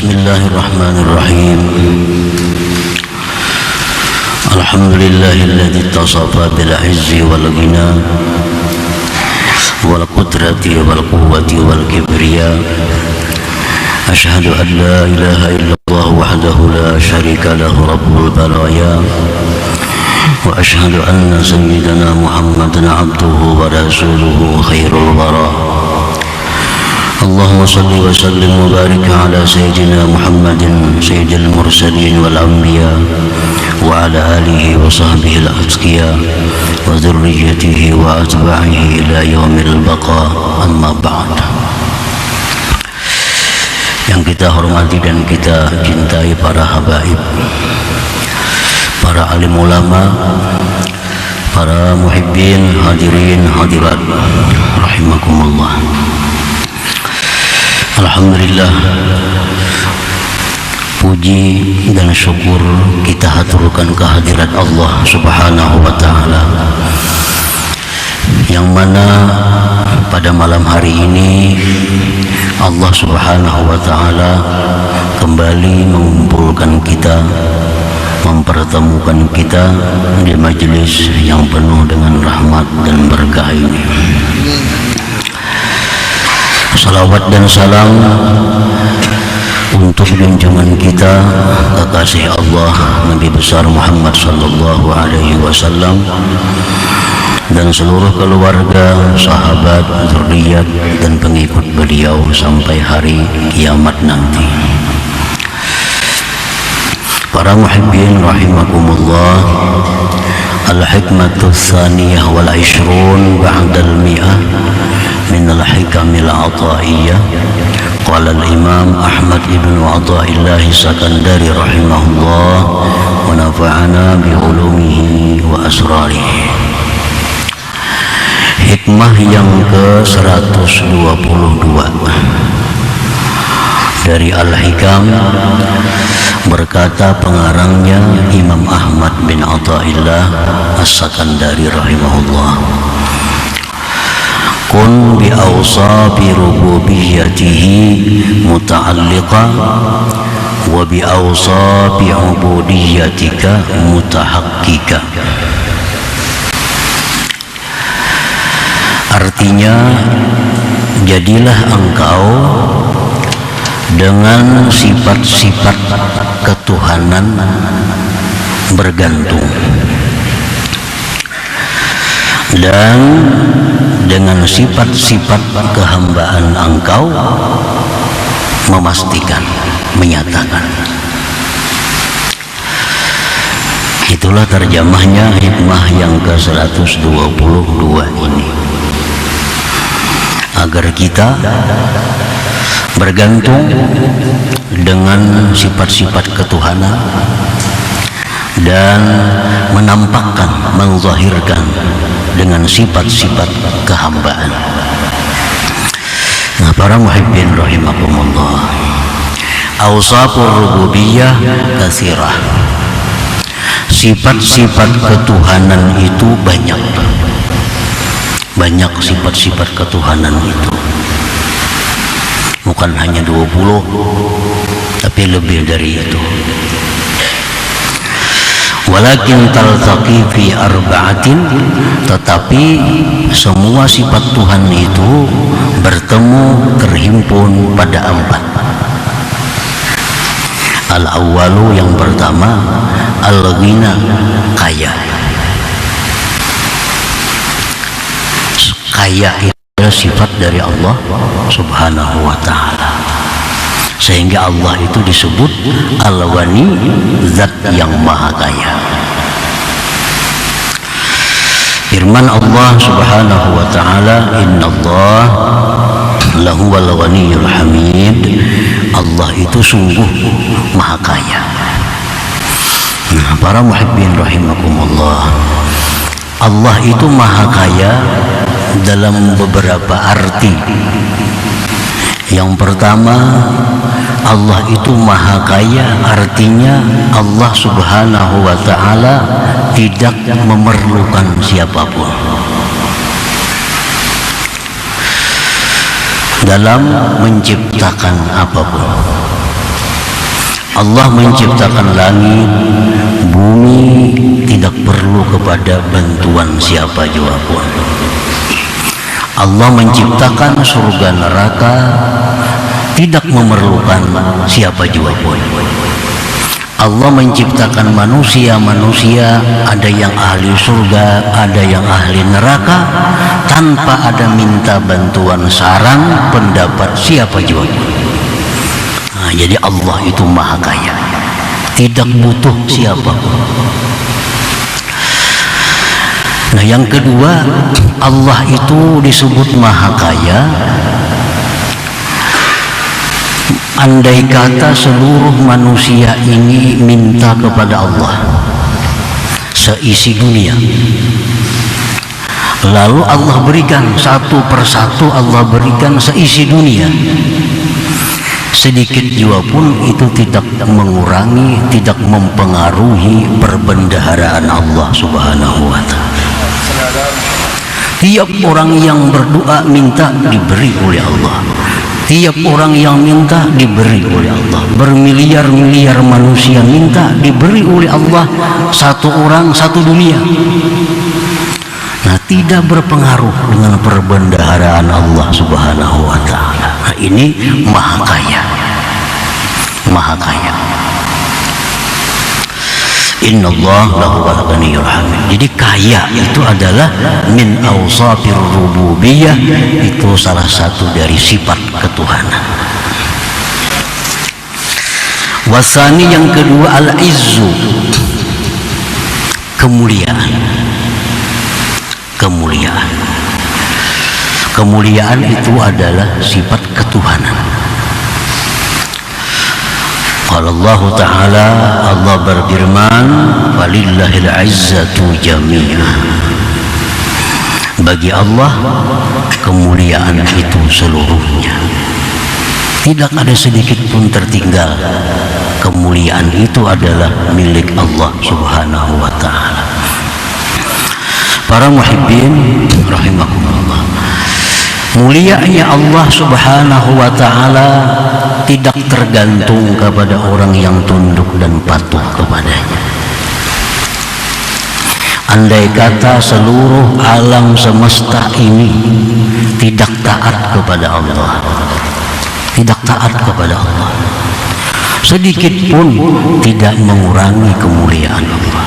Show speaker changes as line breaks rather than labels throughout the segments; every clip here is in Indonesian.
Bismillahirrahmanirrahim. Alhamdulillahilladzi tasafa bil izzi wal ghina wal qudrati wal quwwati wal kibriya. Asyhadu an la ilaha illallah wahdahu la syarika lahu rabbul baraya. Wa asyhadu anna sayyidana Muhammadan abduhu wa rasuluhu khairul wara. Allahumma salli wa sallim wa barik ala sayyidina Muhammadin sayyidil mursalin wal anbiya wa ala alihi wa sahbihi al-atqiya wa dhurriyyatihi wa atba'ihi ila yaumil baqa, amma ba'd. Yang kita hormati dan kita cintai para habaib, para alim ulama, para muhibbin, hadirin hadirat rahimakumullah. Alhamdulillah, puji dan syukur kita haturkan kehadirat Allah Subhanahu wa ta'ala, yang mana pada malam hari ini Allah Subhanahu wa ta'ala kembali mengumpulkan kita, mempertemukan kita di majelis yang penuh dengan rahmat dan berkah ini. Salawat dan salam untuk junjungan kita, kekasih Allah Nabi besar Muhammad sallallahu alaihi wasallam, dan seluruh keluarga, sahabat, zuriat dan pengikut beliau sampai hari kiamat nanti. Para muhibbin rahimakumullah, al-hikmatu tsaniyah wal 'ishrun ba'dal mi'ah min al-hikamil ataiyah. Qala al-imam Ahmad ibn Athaillah Sakandari rahimahullah wa nafa'ana bi ulumihi wa asrarihi. Hikmah yang ke-122 dari Al-Hikam, berkata pengarangnya Imam Ahmad bin Athaillah As-Sakandari rahimahullah, kun bi awsabi rububiyyatihi muta'alliqa wa bi awsabi ubudiyyatika mutahaqqiqa. Artinya, jadilah engkau dengan sifat-sifat ketuhanan bergantung, dan dengan sifat-sifat kehambaan engkau memastikan, menyatakan. Itulah terjemahnya hikmah yang ke-122 ini, agar kita bergantung dengan sifat-sifat ketuhanan dan menampakkan, menzahirkan dengan sifat-sifat kehambaan. Nah, para muhibbin rahimakumullah, awsafur rububiyah katsirah. Sifat-sifat ketuhanan itu banyak sifat-sifat ketuhanan itu. Bukan hanya 20, tapi lebih dari itu. Walakin taltaqi fi arba'atin, tetapi semua sifat Tuhan itu bertemu, terhimpun pada 4. Al-awwalu, yang pertama, al-ghina, kaya. Kaya itu adalah sifat dari Allah Subhanahu wa ta'ala, sehingga Allah itu disebut Al-Ghani, zat yang maha kaya. Firman Allah Subhanahu wa ta'ala, innallaha lahuwal ghaniyyul hamid. Allah itu sungguh maha kaya. Nah, para muhibbin rahimakumullah, Allah itu maha kaya dalam beberapa arti. Yang pertama, Allah itu maha kaya, artinya Allah Subhanahu wa ta'ala tidak memerlukan siapapun dalam menciptakan apapun. Allah menciptakan langit, bumi, tidak perlu kepada bantuan siapa jua pun. Allah menciptakan surga neraka, tidak memerlukan siapa jua pun. Allah menciptakan manusia, ada yang ahli surga, ada yang ahli neraka, tanpa ada minta bantuan saran, pendapat siapa jua pun. Jadi Allah itu maha kaya, tidak butuh siapapun. Nah, yang kedua, Allah itu disebut maha kaya. Andai kata seluruh manusia ini minta kepada Allah seisi dunia, lalu Allah berikan satu persatu, Allah berikan seisi dunia, sedikit jua pun itu tidak mengurangi, tidak mempengaruhi perbendaharaan Allah Subhanahu wa ta'ala. Tiap orang yang berdoa minta diberi oleh Allah, tiap orang yang minta diberi oleh Allah. Bermiliar-miliar manusia minta diberi oleh Allah, satu orang satu dunia. Nah, tidak berpengaruh dengan perbendaharaan Allah Subhanahu wa ta'ala. Nah, ini maha kaya, maha kaya. Innallaha lahuwal ghaniyyul hamid. Jadi kaya itu adalah min awsafir rububiyah, itu salah satu dari sifat ketuhanan. Wasani yang kedua al-izzu, kemuliaan. Kemuliaan. Kemuliaan itu adalah sifat ketuhanan. Allah Ta'ala, Allah berfirman, walillahil izzatu jami'ah. Bagi Allah kemuliaan itu seluruhnya, tidak ada sedikit pun tertinggal. Kemuliaan itu adalah milik Allah Subhanahu wa ta'ala. Para muhibbin rahimakumullah, mulianya Allah Subhanahu wa ta'ala tidak tergantung kepada orang yang tunduk dan patuh kepadanya. Andai kata seluruh alam semesta ini tidak taat kepada Allah, tidak taat kepada Allah, sedikit pun tidak mengurangi kemuliaan Allah.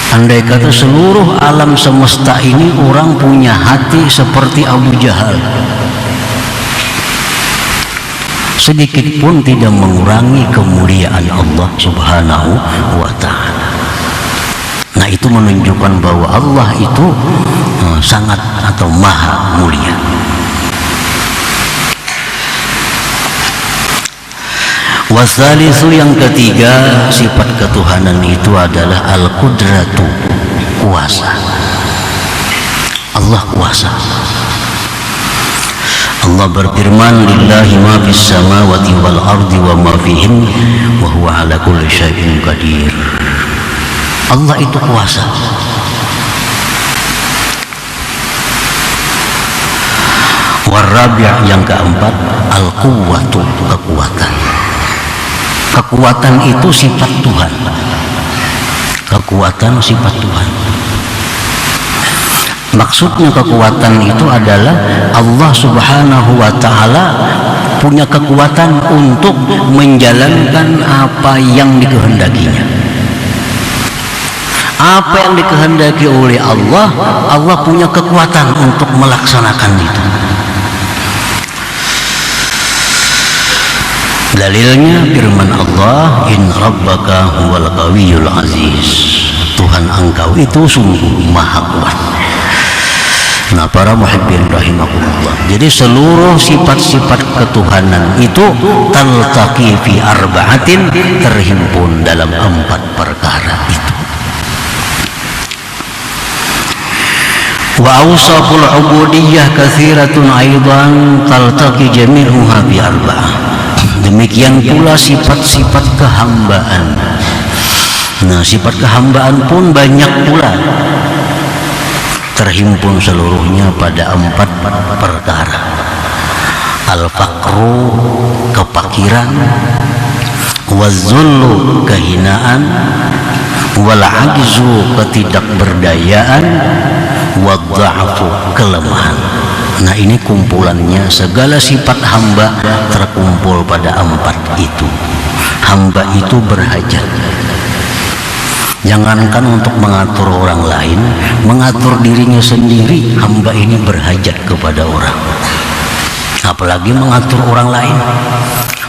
Andai kata seluruh alam semesta ini orang punya hati seperti Abu Jahal, sedikit pun tidak mengurangi kemuliaan Allah Subhanahu wa ta'ala. Nah, itu menunjukkan bahwa Allah itu sangat atau maha mulia. Wasalisu yang ketiga, sifat ketuhanan itu adalah al-qudratu, kuasa. Allah kuasa. Allah berfirman, lillahi ma fis samawati wal ardi wa ma fihin wa huwa ala kulli syai'in qadir. Allah itu kuasa. Warabi' yang keempat, al-quwwatu, kekuatan. Kekuatan itu sifat Tuhan. Kekuatan sifat Tuhan. Maksudnya kekuatan itu adalah Allah Subhanahu wa ta'ala punya kekuatan untuk menjalankan apa yang dikehendakinya. Apa yang dikehendaki oleh Allah, Allah punya kekuatan untuk melaksanakan itu. Dalilnya firman Allah, in rabbaka huwal qawiyyul aziz. Tuhan engkau itu sungguh maha kuat. Nah, para muhibbin rahimakumullah, jadi seluruh sifat-sifat ketuhanan itu taltaqi fi arba'atin, terhimpun dalam 4 perkara itu. Wa awsaful ubudiyah katsiratun aidan taltaqi jami'uha bi arba'ah. Demikian pula sifat-sifat kehambaan. Nah, sifat kehambaan pun banyak pula, terhimpun seluruhnya pada 4 perkara. al-faqru kepakiran, waz-zullu kehinaan, wal-'ajzu ketidakberdayaan, wad-dha'fu kelemahan. Nah, ini kumpulannya segala sifat hamba terkumpul pada 4 itu. Hamba itu berhajat. Jangankan untuk mengatur orang lain, mengatur dirinya sendiri, hamba ini berhajat kepada orang. Apalagi mengatur orang lain.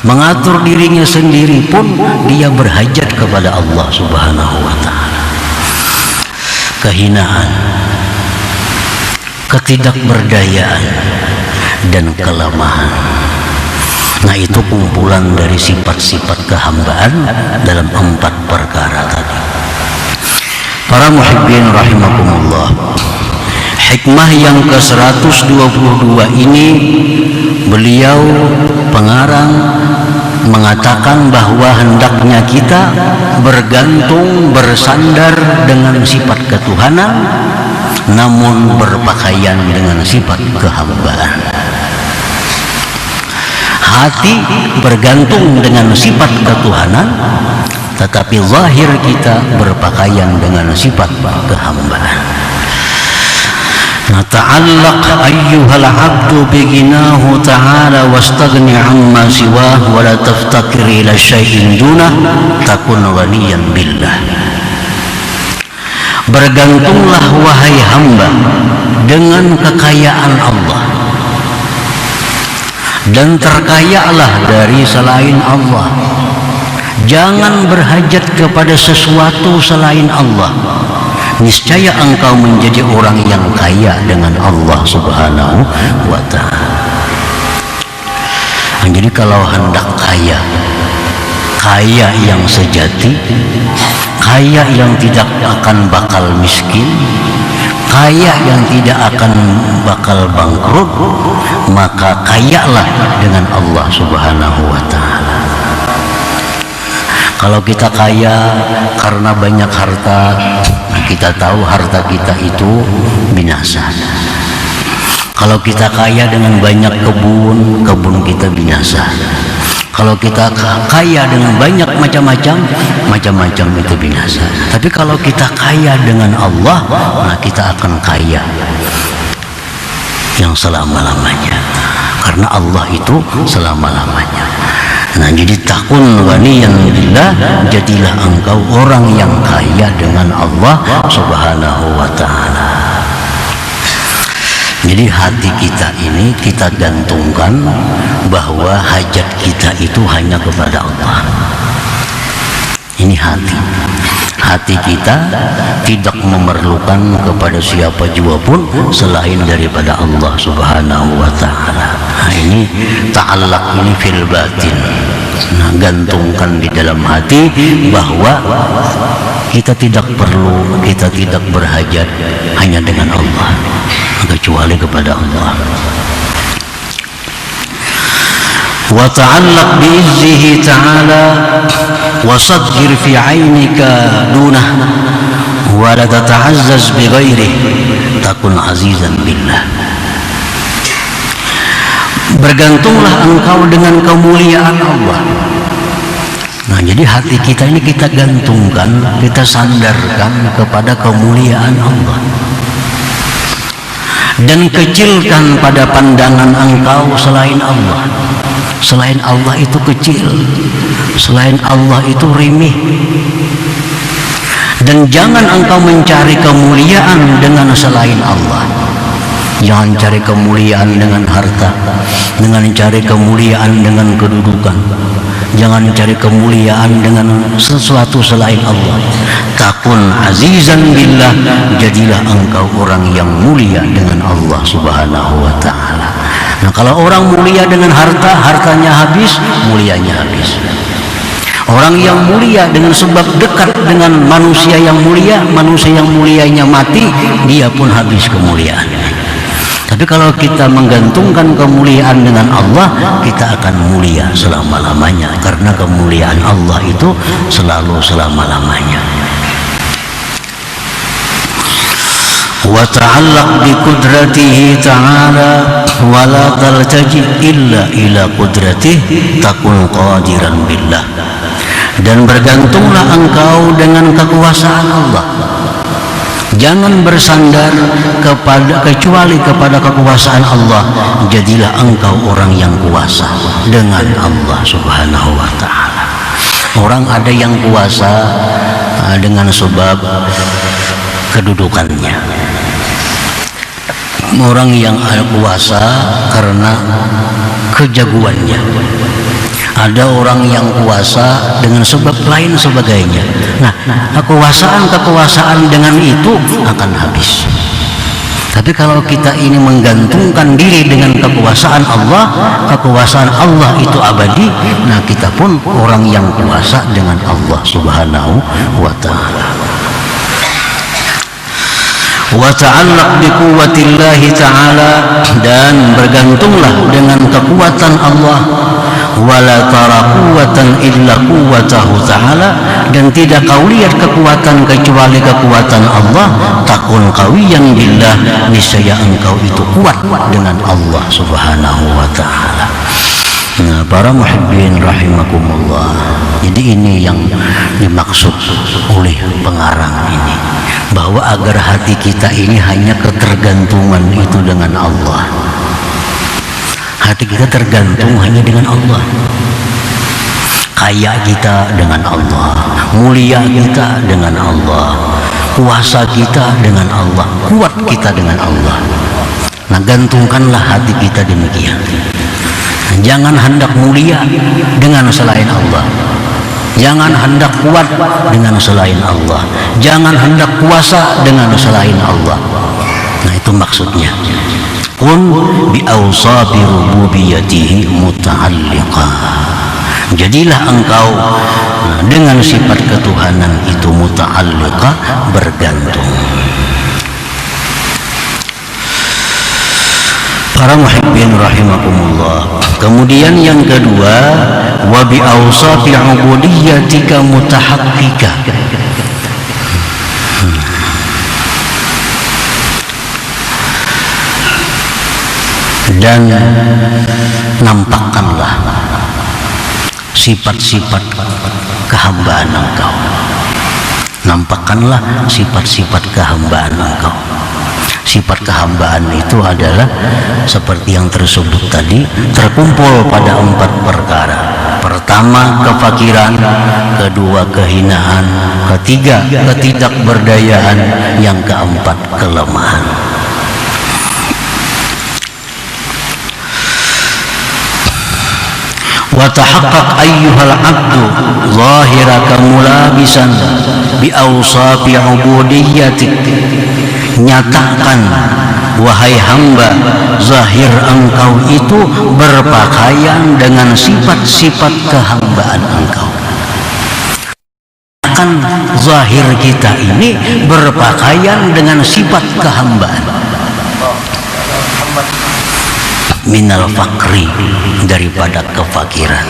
Mengatur dirinya sendiri pun dia berhajat kepada Allah Subhanahu wa ta'ala. Kehinaan, ketidakberdayaan, dan kelemahan. Nah, itu kumpulan dari sifat-sifat kehambaan dalam 4 perkara tadi. Para muhibbin rahimakumullah, hikmah yang ke-122 ini beliau pengarang mengatakan bahwa hendaknya kita bergantung, bersandar dengan sifat ketuhanan, namun berpakaian dengan sifat kehambaan. Hati bergantung dengan sifat ketuhanan, tetapi zahir kita berpakaian dengan sifat kehambaan. Nata'allaq ayyuhal 'abdu bighinahu ta'ala wastaghni 'amma siwah wa la taftakir ila syai'in dunah takun ghaniyan billah. Bergantunglah wahai hamba dengan kekayaan Allah, dan terkayalah dari selain Allah. Jangan berhajat kepada sesuatu selain Allah. Niscaya engkau menjadi orang yang kaya dengan Allah Subhanahu wa ta'ala. Jadi kalau hendak kaya, kaya yang sejati, kaya yang tidak akan bakal miskin, kaya yang tidak akan bakal bangkrut, maka kayalah dengan Allah Subhanahu wa ta'ala. Kalau kita kaya karena banyak harta, kita tahu harta kita itu binasa. Kalau kita kaya dengan banyak kebun, kebun kita binasa. Kalau kita kaya dengan banyak macam-macam itu binasa. Tapi kalau kita kaya dengan Allah, nah kita akan kaya yang selama-lamanya. Karena Allah itu selama-lamanya. Nah, jadi takun ghaniyan billah, jadilah engkau orang yang kaya dengan Allah Subhanahu wa ta'ala. Jadi hati kita ini kita gantungkan bahwa hajat kita itu hanya kepada Allah. Ini hati. Hati kita tidak memerlukan kepada siapa jua pun selain daripada Allah Subhanahu wa ta'ala. Nah, ini ta'allaq ini fil batin. Nah, gantungkan di dalam hati bahwa kita tidak perlu, kita tidak berhajat hanya dengan Allah, kecuali kepada Allah. Wa ta'allaq bi'izzihi ta'ala wa saghir fi 'ainika dunah wa la tata'azzaz bi ghairihi takun 'azizan billah. Bergantunglah engkau dengan kemuliaan Allah. Nah, jadi hati kita ini kita gantungkan, kita sandarkan kepada kemuliaan Allah. Dan kecilkan pada pandangan engkau selain Allah. Selain Allah itu kecil, selain Allah itu remeh. Dan jangan engkau mencari kemuliaan dengan selain Allah. Jangan cari kemuliaan dengan harta, dengan cari kemuliaan dengan kedudukan. Jangan cari kemuliaan dengan sesuatu selain Allah. Takun azizan billah, jadilah engkau orang yang mulia dengan Allah Subhanahu wa ta'ala. Nah, kalau orang mulia dengan harta, hartanya habis, mulianya habis. Orang yang mulia dengan sebab dekat dengan manusia yang mulianya mati, dia pun habis kemuliaannya. Tapi kalau kita menggantungkan kemuliaan dengan Allah, kita akan mulia selama-lamanya, karena kemuliaan Allah itu selalu selama-lamanya. wa ta'allaq bi qudratihi ta'ala wa la taltaji illa ila qudratihi takun qadiran billah. Dan bergantunglah engkau dengan kekuasaan Allah. Jangan bersandar kecuali kepada kekuasaan Allah. Jadilah engkau orang yang kuasa dengan Allah Subhanahu wa ta'ala. Orang ada yang kuasa dengan sebab kedudukannya. Orang yang kuasa karena kejagoannya. Ada orang yang kuasa dengan sebab lain sebagainya. Nah, kekuasaan dengan itu akan habis. Tapi kalau kita ini menggantungkan diri dengan kekuasaan Allah itu abadi. Nah, kita pun orang yang kuasa dengan Allah Subhanahu wa ta'ala. Wa ta'allaq bi quwwatillahi ta'ala, dan bergantunglah dengan kekuatan Allah. Wala tara quwwatan illa quwwatahu ta'ala, dan tidak kau lihat kekuatan kecuali kekuatan Allah. Takun qawiyan billah, niscaya engkau itu kuat dengan Allah Subhanahu wa ta'ala. Nah, para muhibbin rahimakumullah, jadi ini yang dimaksud oleh pengarang ini, bahwa agar hati kita ini hanya ketergantungan itu dengan Allah. Hati kita tergantung hanya dengan Allah. Kaya kita dengan Allah, mulia kita dengan Allah, kuasa kita dengan Allah, kuat kita dengan Allah. Nah, gantungkanlah hati kita demikian. Jangan hendak mulia dengan selain Allah. Jangan hendak kuat dengan selain Allah. Jangan hendak kuasa dengan selain Allah. Nah, itu maksudnya. Kun bi awsabi rububiyatihi muta'alliqah. Jadilah engkau dengan sifat ketuhanan itu muta'alliqah, bergantung. Para muhibbin rahimakumullah. Kemudian yang kedua, wa bi awsafi ubudiyatika mutahaqqiqah. Dan nampakkanlah sifat-sifat kehambaan engkau. Nampakkanlah sifat-sifat kehambaan engkau. Sifat kehambaan itu adalah seperti yang tersebut tadi, terkumpul pada 4 perkara. Pertama, kefakiran. Kedua, kehinaan. Ketiga, ketidakberdayaan. Yang keempat, kelemahan. Wa tahaqqaq ayyuhal 'abdu zahiraka mulabisan bi awsafi 'ubudiyyatik. Nyatakan, wahai hamba, zahir engkau itu berpakaian dengan sifat-sifat kehambaan engkau. Nyatakan zahir kita ini berpakaian dengan sifat kehambaan. Minal fakri, daripada kefakiran.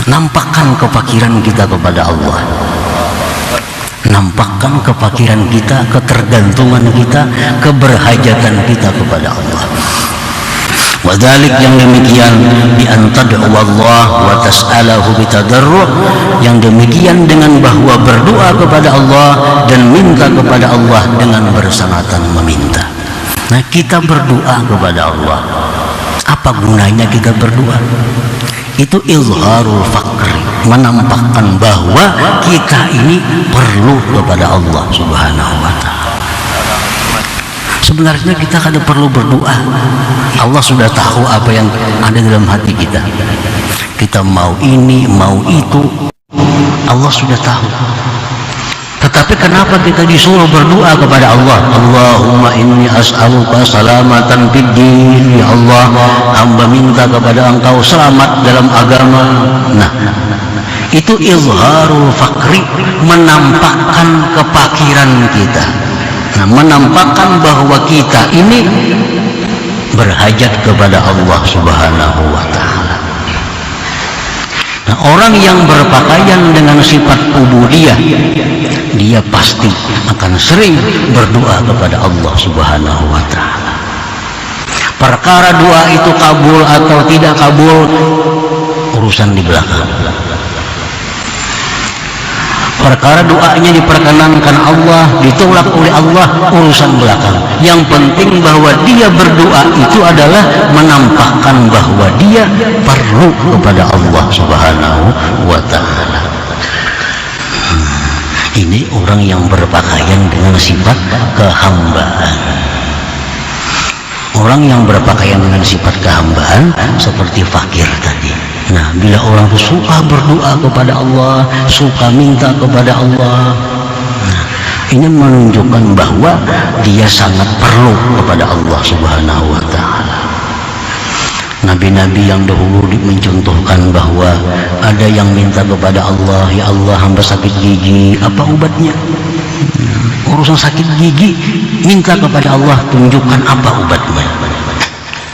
Nampakkan kefakiran kita kepada Allah. Nampakkan kefakiran kita, ketergantungan kita, keberhajatan kita kepada Allah. Wadalik, yang demikian, bi an tad'u Allah wa tas'alahu bitadarru', yang demikian dengan bahwa berdoa kepada Allah dan minta kepada Allah dengan bersangatan meminta. Nah, kita berdoa kepada Allah. Apa gunanya kita berdoa? Itu izharul faqr, menampakkan bahwa kita ini perlu kepada Allah Subhanahu wa ta'ala. Sebenarnya kita kada perlu berdoa. Allah sudah tahu apa yang ada dalam hati kita. Kita mau ini, mau itu, Allah sudah tahu. Tetapi kenapa kita disuruh berdoa kepada Allah? Allahumma inni as'aluka salamatan fid din. Ya Allah, hamba minta kepada engkau selamat dalam agama. Nah, itu izharul fakri, menampakkan kefakiran kita. Nah, menampakkan bahwa kita ini berhajat kepada Allah Subhanahu wa ta'ala. Nah, orang yang berpakaian dengan sifat ubudiyah, dia pasti akan sering berdoa kepada Allah Subhanahu wa ta'ala. Perkara doa itu kabul atau tidak kabul urusan di belakang. Perkara doanya diperkenankan Allah, ditolak oleh Allah, urusan belakang. Yang penting bahwa dia berdoa itu adalah menampakkan bahwa dia perlu kepada Allah Subhanahu wa ta'ala. Ini orang yang berpakaian dengan sifat kehambaan. Orang yang berpakaian dengan sifat kehambaan seperti fakir tadi. Nah, bila orang itu suka berdoa kepada Allah, suka minta kepada Allah, nah, ini menunjukkan bahwa dia sangat perlu kepada Allah Subhanahu wa ta'ala. Nabi-nabi yang dahulu mencontohkan bahwa ada yang minta kepada Allah, ya Allah hamba sakit gigi, apa obatnya? Urusan sakit gigi minta kepada Allah, tunjukkan apa obatnya.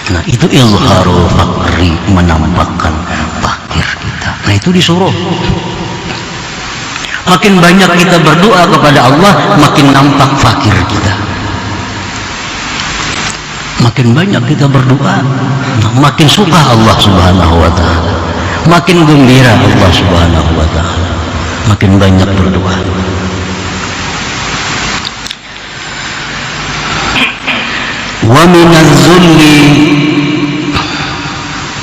Nah, itu izharul faqri, menampakkan fakir kita. Nah, itu disuruh. Makin banyak kita berdoa kepada Allah, makin nampak fakir kita. Makin banyak kita berdoa, makin suka Allah Subhanahu wa ta'ala, makin gembira Allah Subhanahu wa ta'ala, makin banyak berdoa. Wa minaz zulli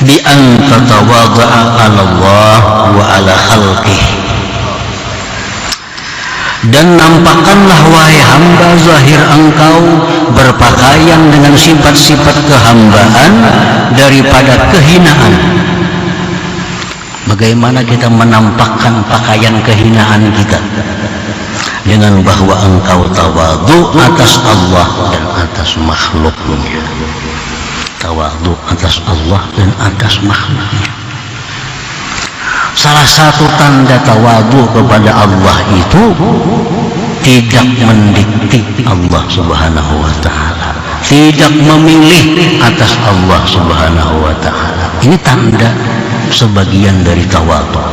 bi an tatawadha'a 'ala Allah wa 'ala khalqihi. Dan nampakkanlah wahai hamba zahir engkau berpakaian dengan sifat-sifat kehambaan daripada kehinaan. Bagaimana kita menampakkan pakaian kehinaan kita? Dengan bahwa engkau tawadhu atas Allah dan atas makhluknya. Tawadhu atas Allah dan atas makhluknya. Salah satu tanda tawadhu kepada Allah itu tidak mendikte Allah Subhanahu wa ta'ala, tidak memilih atas Allah Subhanahu wa ta'ala. Ini tanda sebagian dari tawadhu.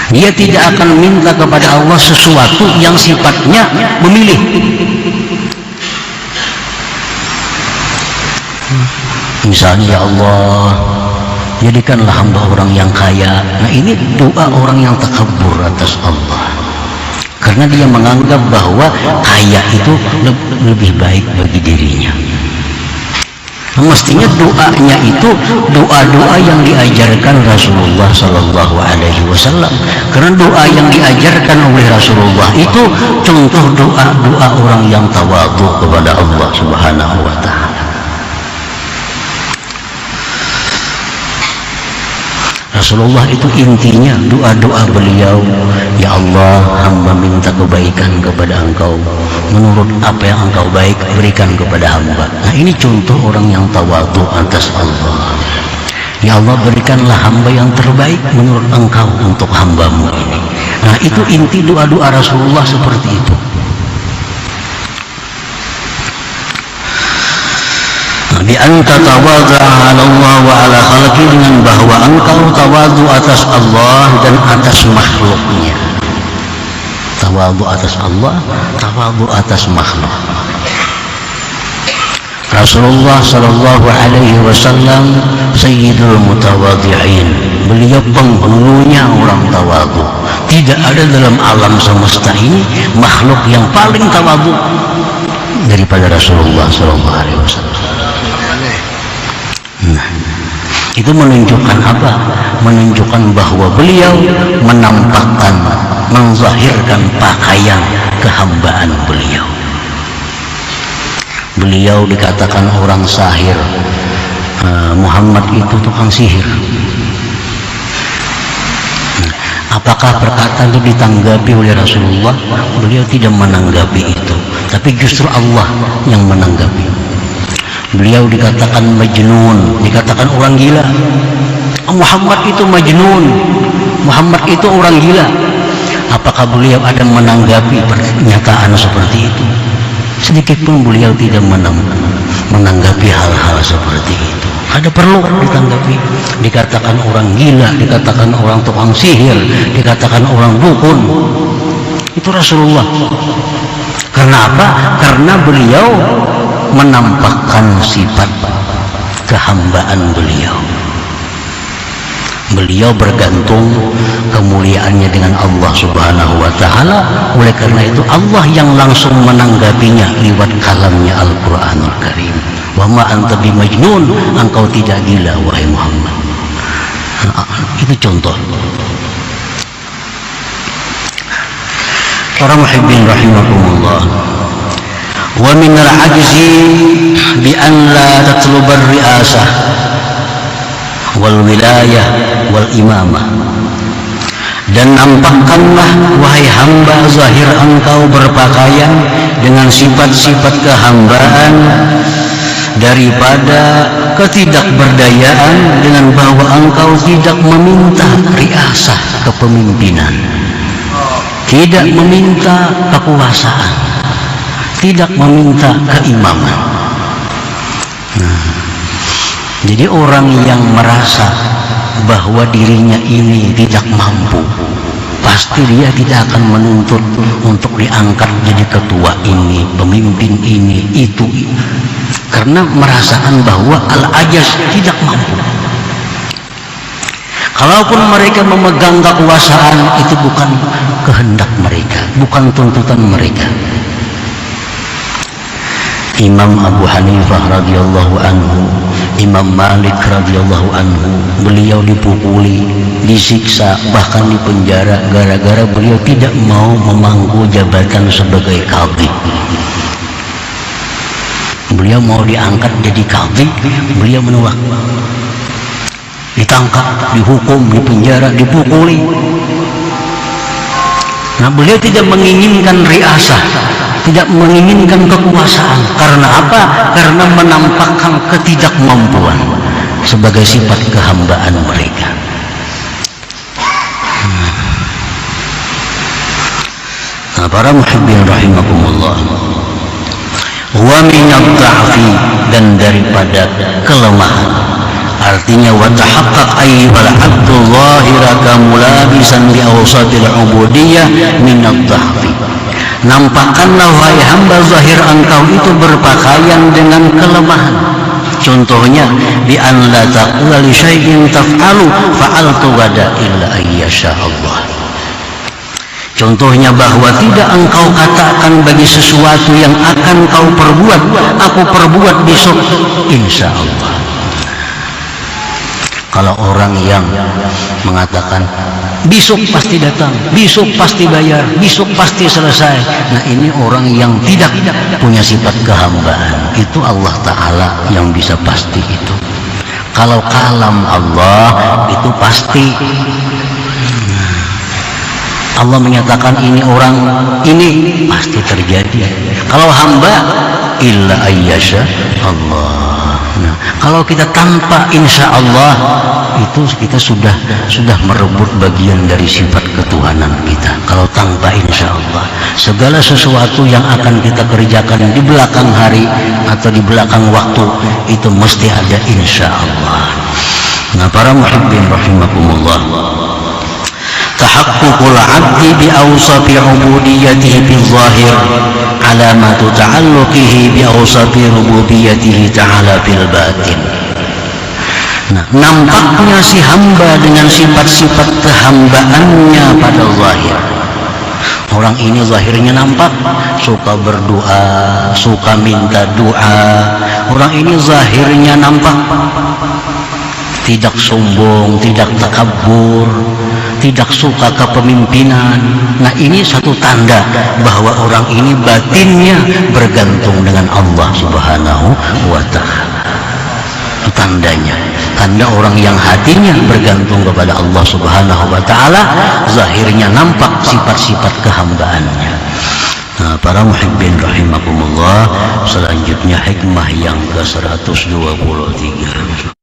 Dia tidak akan minta kepada Allah sesuatu yang sifatnya memilih. Misalnya, ya Allah, jadikanlah hamba orang yang kaya. Nah, ini doa orang yang takabur atas Allah, karena dia menganggap bahwa kaya itu lebih baik bagi dirinya. Mestinya doanya itu doa-doa yang diajarkan Rasulullah Sallallahu Alaihi Wasallam, karena doa yang diajarkan oleh Rasulullah itu contoh doa-doa orang yang tawadhu kepada Allah Subhanahu Wa Taala. Rasulullah itu intinya doa-doa beliau, ya Allah, hamba minta kebaikan kepada engkau, menurut apa yang engkau baik berikan kepada hamba. Nah, ini contoh orang yang tawadhu atas Allah. Ya Allah, berikanlah hamba yang terbaik menurut engkau untuk hambamu ini. Nah, itu inti doa-doa Rasulullah seperti itu. Bi anta tawadhu 'ala Allah wa 'ala khalqi, dengan bahwa engkau tawadhu atas Allah dan atas makhluknya. Tawadhu atas Allah, tawadhu atas makhluk. Rasulullah Sallallahu Alaihi Wasallam Sayyidul Mutawadhi'in, beliau penghulunya orang tawadhu. Tidak ada dalam alam semesta ini makhluk yang paling tawadhu daripada Rasulullah Sallallahu Alaihi Wasallam. Nah, itu menunjukkan apa? Menunjukkan bahwa beliau menampakkan, menzahirkan pakaian kehambaan beliau. Beliau dikatakan orang sahir. Muhammad itu tukang sihir. Apakah perkataan itu ditanggapi oleh Rasulullah? Beliau tidak menanggapi itu, tapi justru Allah yang menanggapi. Beliau dikatakan majnun, dikatakan orang gila. Muhammad itu majnun, Muhammad itu orang gila. Apakah beliau ada menanggapi pernyataan seperti itu? Sedikit pun beliau tidak menanggapi hal-hal seperti itu. Ada perlu ditanggapi. Dikatakan orang gila, dikatakan orang tukang sihir, dikatakan orang dukun. Itu Rasulullah. Karena apa? Karena beliau menampakkan sifat kehambaan beliau. Beliau bergantung kemuliaannya dengan Allah Subhanahu wa ta'ala. Oleh karena itu Allah yang langsung menanggapinya lewat kalamnya Al-Quranul Karim. Wa ma anta bimajnun, engkau tidak gila wahai Muhammad. Itu contoh. Para muhibbin rahimakumullah. Wa min al-ajzi bi an la tatluba ar-ri'asah wal wilayah wal imamah. Dan nampakkanlah wahai hamba zahir engkau berpakaian dengan sifat-sifat kehambaan daripada ketidakberdayaan, dengan bahwa engkau tidak meminta riasah kepemimpinan, tidak meminta kekuasaan, tidak meminta keimaman. Jadi orang yang merasa bahwa dirinya ini tidak mampu, pasti dia tidak akan menuntut untuk diangkat jadi ketua ini, pemimpin ini, itu. Karena merasakan bahwa al-ajaz tidak mampu. Kalaupun mereka memegang kekuasaan, itu bukan kehendak mereka, bukan tuntutan mereka. Imam Abu Hanifah radhiyallahu anhu, Imam Malik radhiyallahu anhu, beliau dipukuli, disiksa, bahkan dipenjara gara-gara beliau tidak mau memangku jabatan sebagai qadhi. Beliau mau diangkat jadi qadhi, beliau menolak. Ditangkap, dihukum, dipenjara, dipukuli. Nah, beliau tidak menginginkan riasah, tidak menginginkan kekuasaan. Karena apa? Karena menampakkan ketidakmampuan sebagai sifat kehambaan mereka. Nah, para muhibbin rahimakumullah. Wa minad dha'fi, dan daripada kelemahan. Artinya wa tahaqqaq ayyuhal abdu zahiraka mulabisan li awsatil ubudiyah minad dha'fi. Nampakkanlah wahai hamba zahir engkau itu berpakaian dengan kelemahan. Contohnya bi an la taqula li syai'in taf'alu fa'altu wada illa ayyasha Allah. Contohnya bahwa tidak engkau katakan bagi sesuatu yang akan kau perbuat, aku perbuat besok insya Allah. Kalau orang yang mengatakan besok pasti datang, besok pasti bayar, besok pasti selesai, nah ini orang yang tidak punya sifat kehambaan. Itu Allah Ta'ala yang bisa pasti itu. Kalau kalam Allah itu pasti. Allah menyatakan ini orang ini pasti terjadi. Kalau hamba illa ayyasha Allah. Nah, kalau kita tanpa insya Allah, itu kita sudah merebut bagian dari sifat ketuhanan kita. Kalau tanpa insya Allah, segala sesuatu yang akan kita kerjakan di belakang hari atau di belakang waktu itu mesti ada insya Allah. Nah, para muhibbin rahimakumullah, tahaqqukul 'abdi bi awsafi 'ubudiyatihi bil zahir alamatu ta'alluqihi bi awsafi rububiyyatihi ta'ala bil batin. Nah, nampaknya si hamba dengan sifat-sifat kehambaannya pada zahir. Orang ini zahirnya nampak suka berdoa, suka minta doa. Orang ini zahirnya nampak tidak sombong, tidak takabur, tidak suka kepemimpinan. Nah, ini satu tanda bahwa orang ini batinnya bergantung dengan Allah Subhanahu wa ta'ala. Itu tandanya. Tanda orang yang hatinya bergantung kepada Allah Subhanahu wa ta'ala, zahirnya nampak sifat-sifat kehambaannya. Nah, para muhibbin rahimakumullah, selanjutnya hikmah yang ke-123.